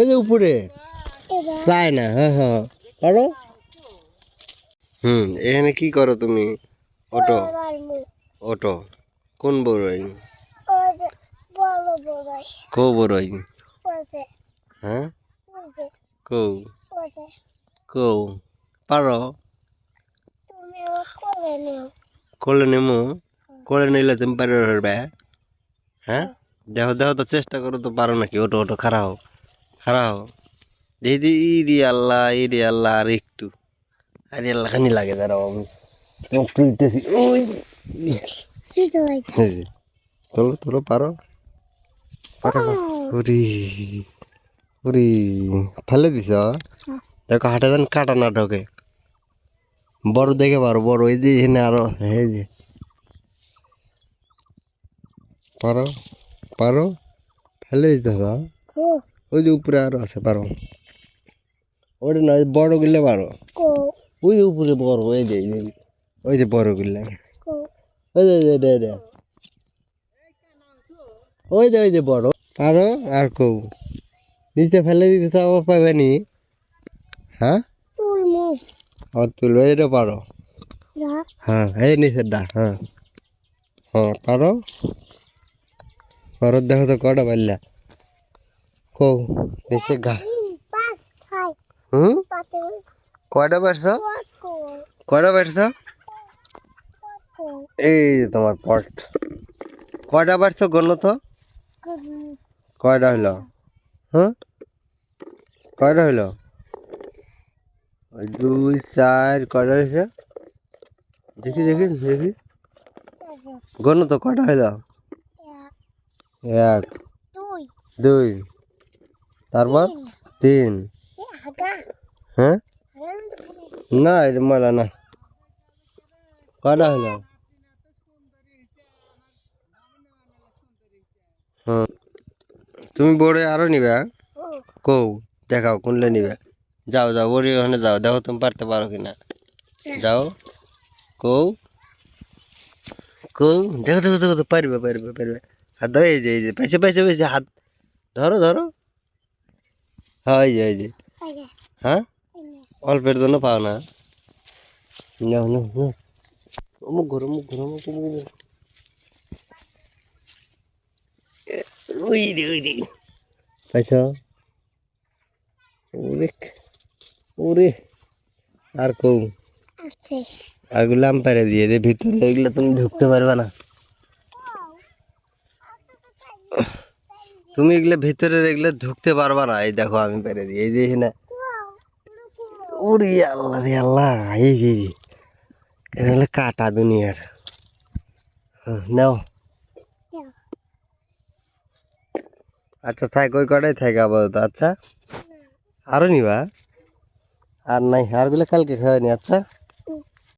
ওই যে উপরে তাই না? হ্যাঁ হ্যাঁ পারো। এখানে কি করো তুমি? অটো অটো কোন বড়ই? কো বড়ই? হ্যাঁ কৌ কৌ পারো? কোলে নেমো? কোলে নিলে তুমি পারবে? হ্যাঁ দেখো দেখো তো চেষ্টা করো তো পারো নাকি? ওটো ওটো খাড়াও খাড়াও। দিদি ইদি আল্লাহ আর একটু আরে আল্লাহ খানি লাগে দাঁড়াও আমি তুলতেছি। ওই তোলো তোলো পারো উরি উরি ফেলে দিছ। দেখো হাটে যেন কাটা না ঢোকে। বড় দেখে পারো বড় এই যে এখানে আরো এই যে পারো পারো ফেলে দিতে হবে। ওই যে উপরে আরো আছে পারো। ওটা না বড় গিলে পারো। ওই যে উপরে বড় ওই যে বড় গিলে ওই যে ওই যে বড় পারো। আর কৌ নিচে ফেলে দিতে চাও পাবে নি? হ্যাঁ তুলো এটা পারো। হ্যাঁ এই নিচের ডা হ্যাঁ হ্যাঁ পারো পারো। দেখো তো কটা পারলা কৌ নিচে গা। কয়টা পারছো? কয়টা পারছো? এই যে তোমার পট কয়টা পারছো গণ তো? কয়টা হইলো? হ্যাঁ কয়টা হইলো? ওই 2 4 কয়টা হয়েছে? দেখি দেখি দেখি গণ তো কয়টা হইলো? 1 2 তারপর 3। হ্যাঁ না এটা ময়লা না। কয়টা হইলো? হ্যাঁ তুমি বোর্ডে আরো নিবে? কৌ দেখাও কোনটা নিবে? যাও যাও ওর ওখানে যাও দেখো তুমি পারতে পারো কিনা। যাও কৌ কৌ দেখো দেখো দেখো পারবে পারবে পারবে। হাত দাও এই যে পাইছে পাইছে পাইছে হাত ধরো ধরো। হ্যাঁ এই যে হ্যাঁ অল্পের জন্য পাও না। নাও নাও নাও মুখ ঘুরো মুখ ঘুরো মুখ ঘুরো। ওই রে পাইছ? ওরে ওরে আর কৌ আরগুলো আমি পেরে দিয়ে দে ভিতরে এগুলো তুমি ঢুকতে পারবে না। তুমি এগুলো ভিতরে এগুলো ঢুকতে পারবা না। এই দেখো আমি পেরে দিই এই যে এখানে। ওরে আল্লাহ রে আল্লাহ এই যে এটা হলো কাটা দুনিয়ার। নাও আচ্ছা থাক ওই কটাই থাকে আপাতত। আচ্ছা আরো নিবা? আর নাই আরগুলো কালকে খাওয়ানি। আচ্ছা